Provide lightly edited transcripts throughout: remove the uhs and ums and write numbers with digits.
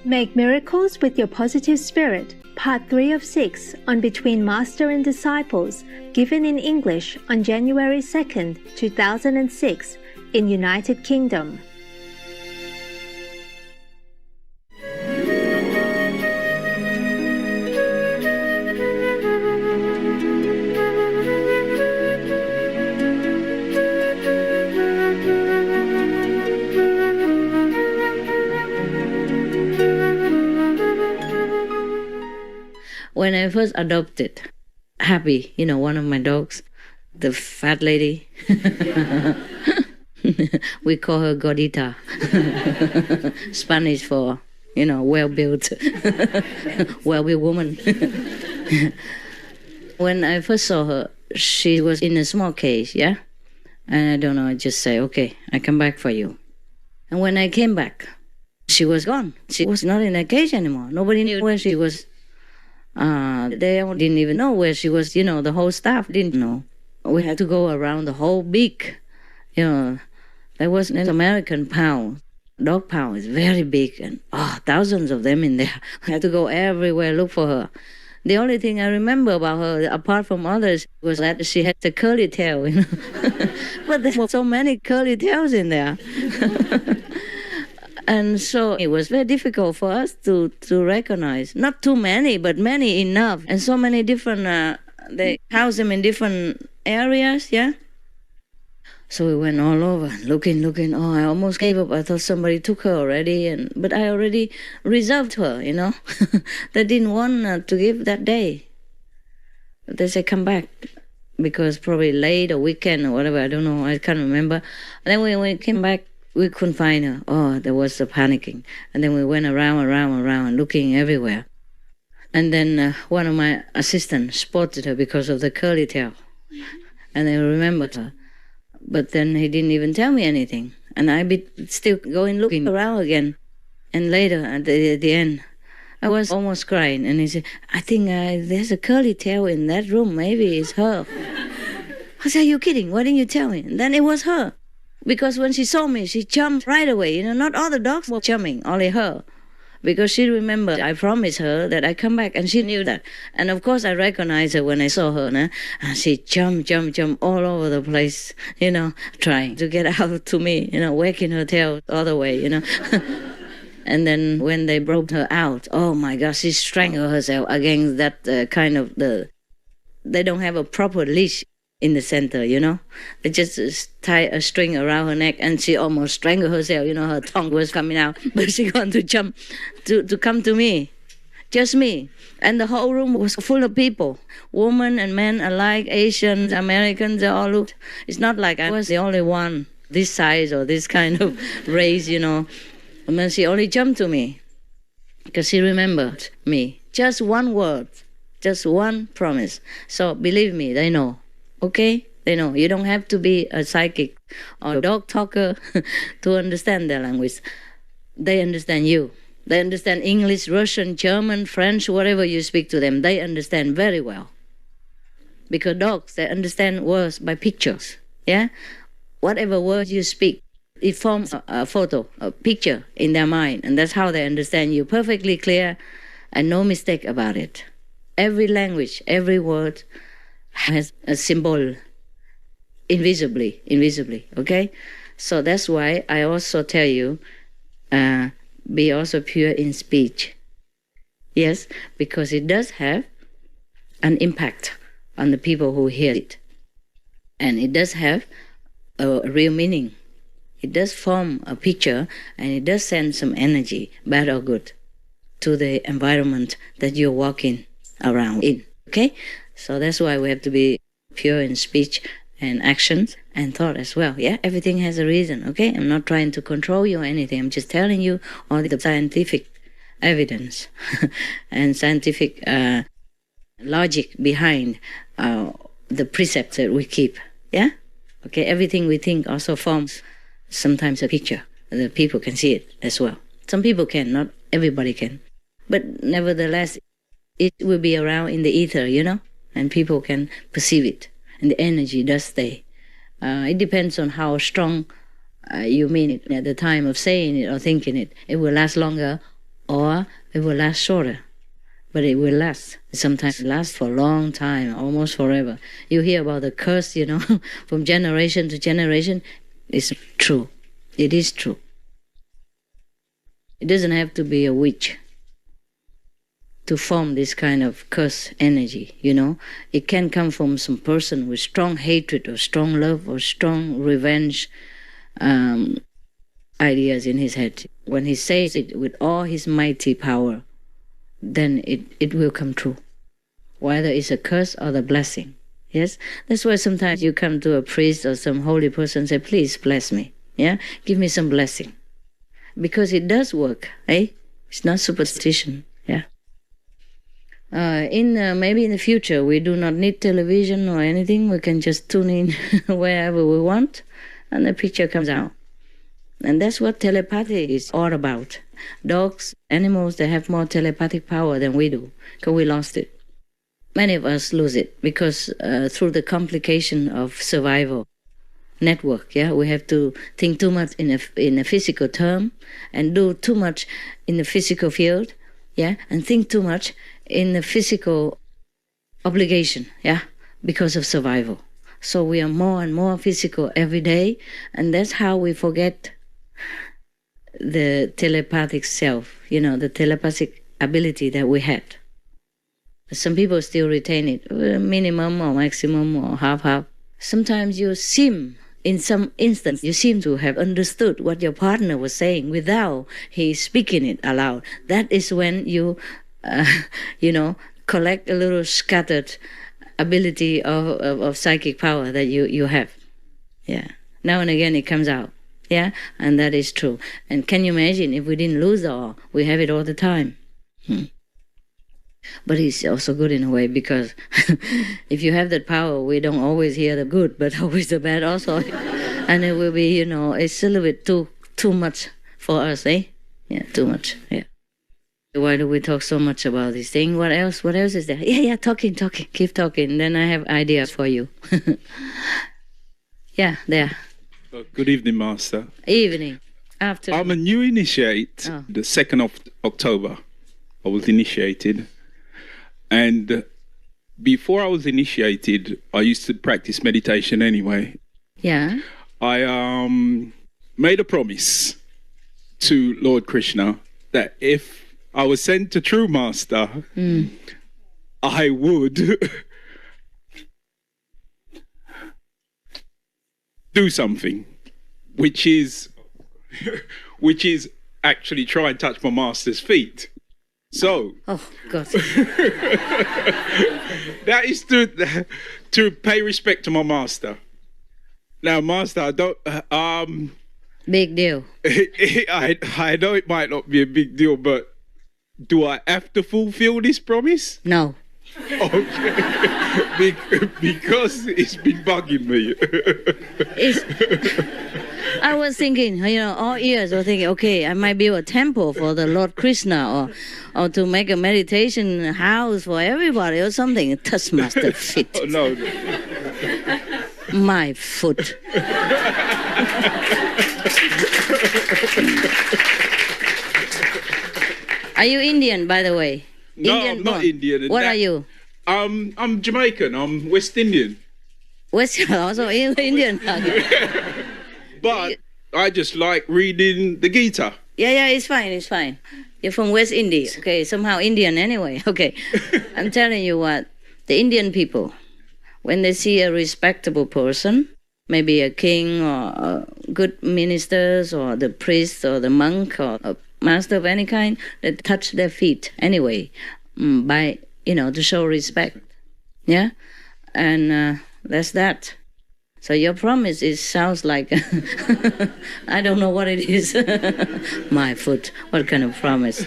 Make miracles with your positive spirit, part 3 of 6 on Between Master and Disciples, given in English on January 2nd, 2006, in United Kingdom. When I first adopted Happy, one of my dogs, the fat lady, we call her Gordita, Spanish for, well-built, well-built woman. When I first saw her, she was in a small cage, yeah? And I don't know, I just say, okay, I come back for you. And when I came back, she was gone. She was not in a cage anymore. Nobody knew where she was. They didn't even know where she was, the whole staff didn't know. We had to go around the whole big, there was an American pound. Dog pound is very big and thousands of them in there. We had to go everywhere, look for her. The only thing I remember about her, apart from others, was that she had the curly tail, But there were so many curly tails in there. And so it was very difficult for us to recognize. Not too many, but many enough. And so many different, they house them in different areas, yeah? So we went all over, looking. Oh, I almost gave up. I thought somebody took her already, but I already reserved her, They didn't want to give that day. They said, come back, because probably late or weekend or whatever, I don't know, I can't remember. And then when we came back, we couldn't find her. Oh, there was the panicking. And then we went around, looking everywhere. And then one of my assistants spotted her because of the curly tail. And I remembered her. But then he didn't even tell me anything. And I be still going looking around again. And later, at the end, I was almost crying. And he said, I think there's a curly tail in that room. Maybe it's her. I said, are you kidding? Why didn't you tell me? And then it was her. Because when she saw me, she jumped right away. Not all the dogs were jumping, only her. Because she remembered I promised her that I come back, and she knew that. And of course, I recognized her when I saw her. And she jumped all over the place, trying to get out to me, wagging her tail all the way, And then when they broke her out, oh my gosh, she strangled herself against that they don't have a proper leash in the center, They just tie a string around her neck, and she almost strangled herself. Her tongue was coming out, but she wanted to jump to come to me, just me. And the whole room was full of people, women and men alike, Asians, Americans, they all looked. It's not like I was the only one this size or this kind of race, And then she only jumped to me because she remembered me. Just one word, just one promise. So believe me, they know. Okay? They know. You don't have to be a psychic or a dog talker to understand their language. They understand you. They understand English, Russian, German, French, whatever you speak to them. They understand very well. Because dogs, they understand words by pictures. Yeah? Whatever words you speak, it forms a photo, a picture in their mind. And that's how they understand you perfectly clear and no mistake about it. Every language, every word has a symbol invisibly, okay? So that's why I also tell you, be also pure in speech. Yes, because it does have an impact on the people who hear it. And it does have a real meaning. It does form a picture, and it does send some energy, bad or good, to the environment that you're walking around in, okay? So that's why we have to be pure in speech and actions and thought as well. Yeah, everything has a reason, okay? I'm not trying to control you or anything. I'm just telling you all the scientific evidence and scientific logic behind the precepts that we keep. Yeah? Okay, everything we think also forms sometimes a picture. The people can see it as well. Some people can, not everybody can. But nevertheless, it will be around in the ether, and people can perceive it, and the energy does stay. It depends on how strong you mean it at the time of saying it or thinking it. It will last longer or it will last shorter. But it will last. Sometimes it lasts for a long time, almost forever. You hear about the curse, from generation to generation. It's true. It is true. It doesn't have to be a witch to form this kind of curse energy, It can come from some person with strong hatred or strong love or strong revenge ideas in his head. When he says it with all his mighty power, then it will come true, whether it's a curse or the blessing. Yes, that's why sometimes you come to a priest or some holy person and say, please bless me, give me some blessing, because it does work, It's not superstition, maybe in the future we do not need television or anything. We can just tune in wherever we want, and the picture comes out. And that's what telepathy is all about. Dogs, animals, they have more telepathic power than we do, because we lost it. Many of us lose it because through the complication of survival network, we have to think too much in a physical term and do too much in the physical field, and think too much in the physical obligation, because of survival. So we are more and more physical every day, and that's how we forget the telepathic self, the telepathic ability that we had. Some people still retain it, minimum or maximum or half-half. Sometimes in some instance, you seem to have understood what your partner was saying without he speaking it aloud. That is when you, collect a little scattered ability of psychic power that you have. Now and again it comes out. And that is true. And can you imagine if we didn't lose it all? We have it all the time. But it's also good in a way, because if you have that power, we don't always hear the good, but always the bad also. And it will be, it's a little bit too much for us, too much, Why do we talk so much about this thing? What else is there? Talking, keep talking. Then I have ideas for you. There. Good evening, Master. Evening. Afternoon. I'm a new initiate. Oh. The 2nd of October, I was initiated. And before I was initiated, I used to practice meditation anyway. Yeah. I made a promise to Lord Krishna that if I was sent to True Master, I would do something, which is actually try and touch my Master's feet. So, oh God, that is to pay respect to my Master. Now, Master, I don't. Big deal. I know it might not be a big deal, but do I have to fulfill this promise? No. Okay. Because it's been bugging me. I was thinking, all years I was thinking, okay, I might build a temple for the Lord Krishna, or to make a meditation house for everybody or something. Touch Master feet. Oh, no. My foot. Are you Indian, by the way? No, Indian I'm not Indian. What are you? I'm Jamaican. I'm West Indian. Also Indian. But I just like reading the Gita. Yeah, it's fine. You're from West Indies. Okay, somehow Indian anyway. Okay. I'm telling you what, the Indian people, when they see a respectable person, maybe a king or good ministers or the priest or the monk or a master of any kind, they touch their feet anyway, by, to show respect. Yeah? And that's that. So your promise sounds like, I don't know what it is. My foot, what kind of promise?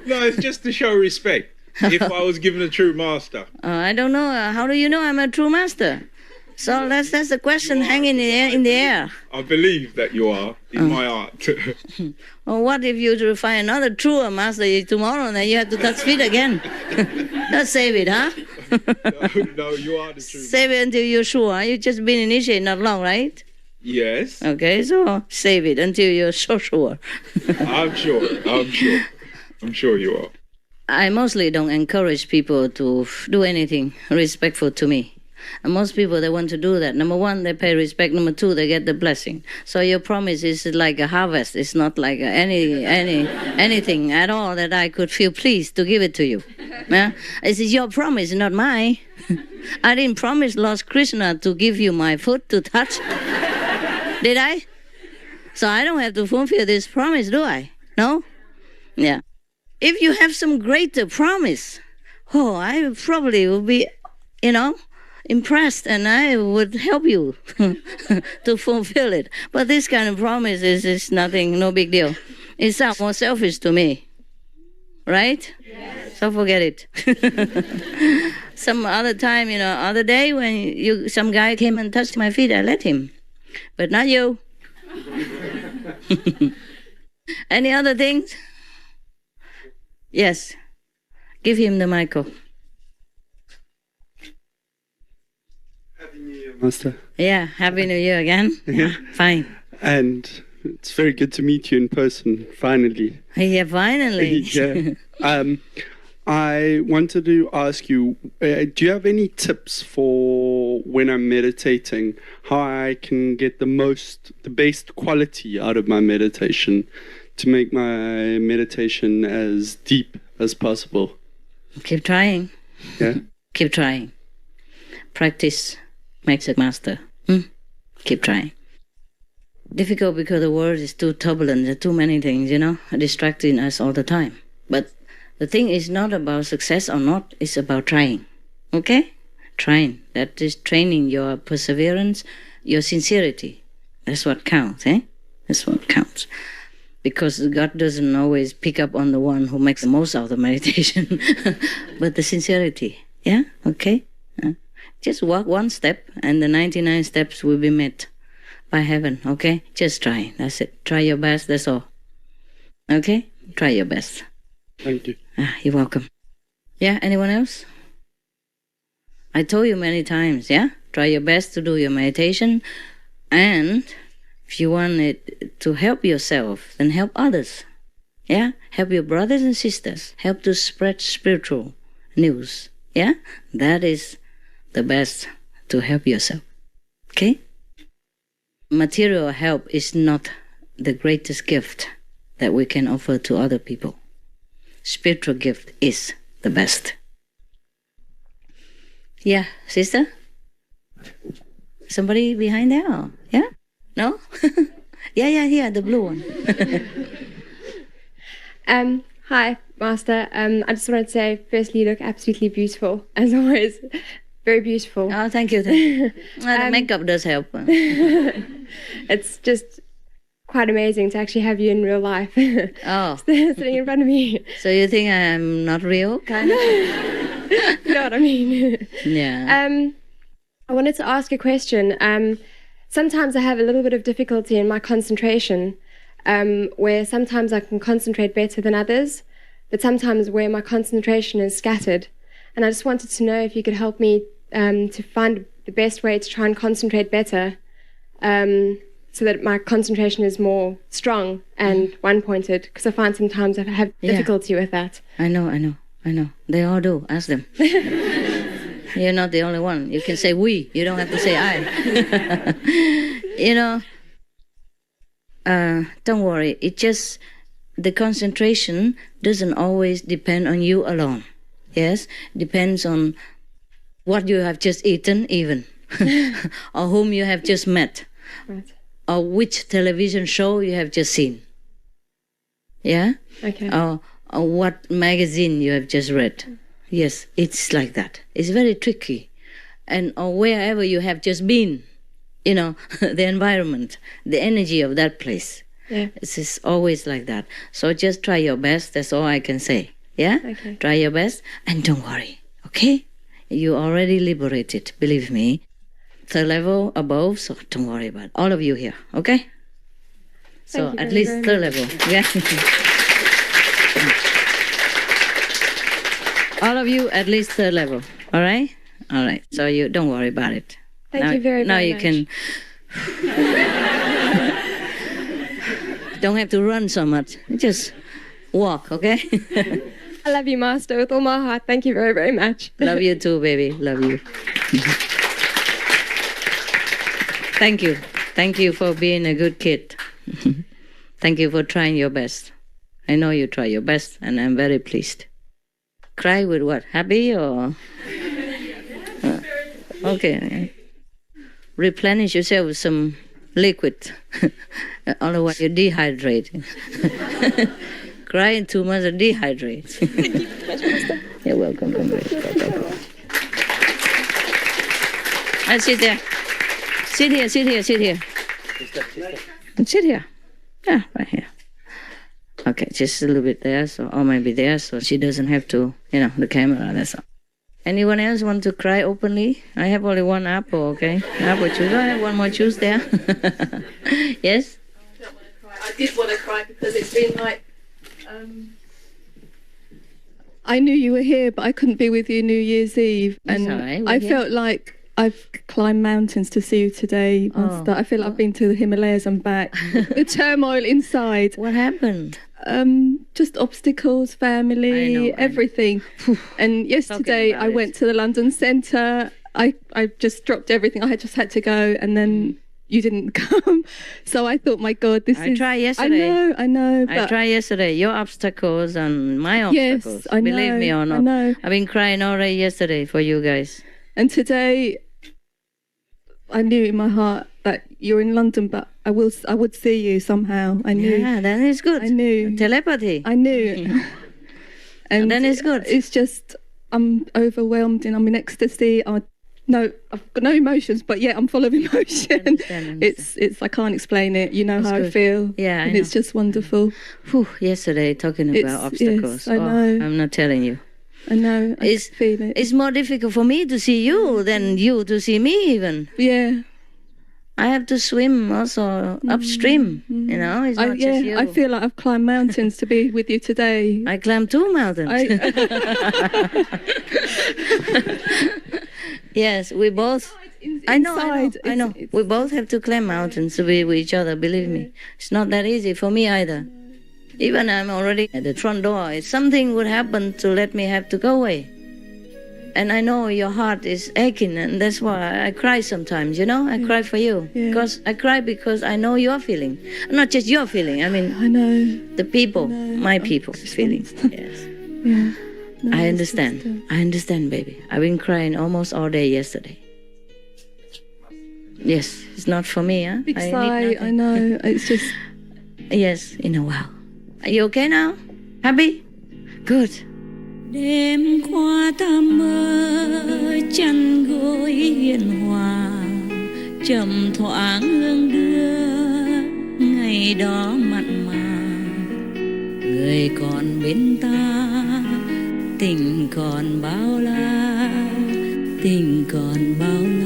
No, it's just to show respect. If I was given a true master. I don't know. How do you know I'm a true master? So that's the question hanging in the air. I believe that you are in my art. Well, what if you find another truer master tomorrow and then you have to touch feet again? Let's save it, huh? No, you are the true. Save it until you're sure. You've just been initiated not long, right? Yes. Okay, so save it until you're so sure. I'm sure. I'm sure you are. I mostly don't encourage people to do anything respectful to me. And most people, they want to do that. Number one, they pay respect. Number two, they get the blessing. So your promise is like a harvest. It's not like anything at all that I could feel pleased to give it to you. Yeah? It's your promise, not mine. I didn't promise Lord Krishna to give you my foot to touch. Did I? So I don't have to fulfill this promise, do I? No? Yeah. If you have some greater promise, I probably would be, impressed, and I would help you to fulfill it. But this kind of promise is nothing, no big deal. It sounds more selfish to me, right? Yes. So forget it. Some other time, other day when some guy came and touched my feet, I let him, but not you. Any other things? Yes. Give him the mic. Happy New Year, Master. Yeah, Happy New Year again. Yeah. Fine. And it's very good to meet you in person, finally. Yeah, finally. Yeah. I wanted to ask you, do you have any tips for when I'm meditating, how I can get the best quality out of my meditation to make my meditation as deep as possible? Keep trying. Yeah. Keep trying. Practice makes a master. Keep trying. Difficult because the world is too turbulent. There are too many things, distracting us all the time. But the thing is not about success or not. It's about trying. Okay? Trying. That is training your perseverance, your sincerity. That's what counts, eh? That's what counts. Because God doesn't always pick up on the one who makes the most out of the meditation, but the sincerity. Yeah? Okay? Just walk one step, and the 99 steps will be met by heaven. Okay? Just try. That's it. Try your best. That's all. Okay? Try your best. Thank you. You're welcome. Yeah? Anyone else? I told you many times, yeah? Try your best to do your meditation, and if you want it to help yourself, then help others. Yeah? Help your brothers and sisters. Help to spread spiritual news. Yeah? That is the best to help yourself. Okay? Material help is not the greatest gift that we can offer to other people. Spiritual gift is the best. Yeah, sister? Somebody behind there? Yeah? No? yeah, the blue one. Hi, Master. I just wanted to say, firstly, you look absolutely beautiful, as always. Very beautiful. Oh, thank you. The makeup does help. It's just quite amazing to actually have you in real life. Oh. Sitting in front of me. So you think I'm not real, kind of? You know what I mean? Yeah. I wanted to ask a question. Sometimes I have a little bit of difficulty in my concentration, where sometimes I can concentrate better than others, but sometimes where my concentration is scattered. And I just wanted to know if you could help me to find the best way to try and concentrate better, so that my concentration is more strong and one-pointed, because I find sometimes I have difficulty with that. I know. They all do. Ask them. You're not the only one. You can say we. You don't have to say I. Don't worry. It just, the concentration doesn't always depend on you alone. Yes? Depends on what you have just eaten even. Or whom you have just met. Right. Or which television show you have just seen. Yeah? Okay. Or what magazine you have just read. Yes, it's like that. It's very tricky. Or wherever you have just been, the environment, the energy of that place. Yeah. It's always like that. So just try your best. That's all I can say. Yeah? Okay. Try your best and don't worry. Okay? You're already liberated, believe me. Third level above, so don't worry about it. All of you here, okay? So at least third level. Yeah. All of you at least third level. All right? All right. So you don't worry about it. Thank you very much. Now you much. can don't have to run so much. Just walk, okay? I love you, Master, with all my heart. Thank you very, very much. Love you too, baby. Love you. Thank you. Thank you for being a good kid. Thank you for trying your best. I know you try your best, and I'm very pleased. Cry with what? Happy or? Okay. Replenish yourself with some liquid. Otherwise, you dehydrate. Crying too much and dehydrate. You're welcome. Sit there. Sit here. Sit here. Yeah, right here. Okay, just a little bit there, or maybe there, so she doesn't have to, the camera, that's all. Anyone else want to cry openly? I have only one apple, okay? Apple juice. I have one more juice there. Yes? I did want to cry because it's been like... I knew you were here, but I couldn't be with you New Year's Eve. And I felt like I've climbed mountains to see you today. I feel like I've been to the Himalayas and back. The turmoil inside. What happened? Just obstacles, family, everything. And yesterday I went to the London Centre. I just dropped everything. I just had to go, and then you didn't come. So I thought, my God, I tried yesterday. I know. I tried yesterday. Your obstacles and my obstacles. Yes, I know. Believe me or not. I know. I've been crying already yesterday for you guys. And today, I knew in my heart that you're in London, but I would see you somehow. I knew. Yeah, then it's good. I knew. Telepathy. I knew. And then it's good. It's just, I'm overwhelmed and I'm in ecstasy. I've got no emotions, but yeah, I'm full of emotion. Understand. It's I can't explain it. You know That's how good. I feel. Yeah, and it's just wonderful. Yesterday, talking about obstacles. Yes, I know. I'm not telling you. I know. I feel it. It's more difficult for me to see you than you to see me even. Yeah. I have to swim also upstream, it's not just you. I feel like I've climbed mountains to be with you today. I climbed 2 mountains. Yes, we both... I know. We both have to climb mountains to be with each other, believe me. It's not that easy for me either. Even I'm already at the front door. If something would happen to let me have to go away. And I know your heart is aching, and that's why I cry sometimes, I cry for you. Yeah. Because I cry because I know your feeling. Not just your feeling, I know. The people, my people's feelings. Yes. Yeah. No, I understand. I understand, baby. I've been crying almost all day yesterday. Yes, it's not for me, huh? Big sigh, I know. It's just... Yes, in a while. Are you okay now? Happy? Good. Đêm qua ta mơ chăn gối hiền hòa, trầm thoáng hương đưa ngày đó mặn mà. Người còn bên ta, tình còn bao la, tình còn bao la.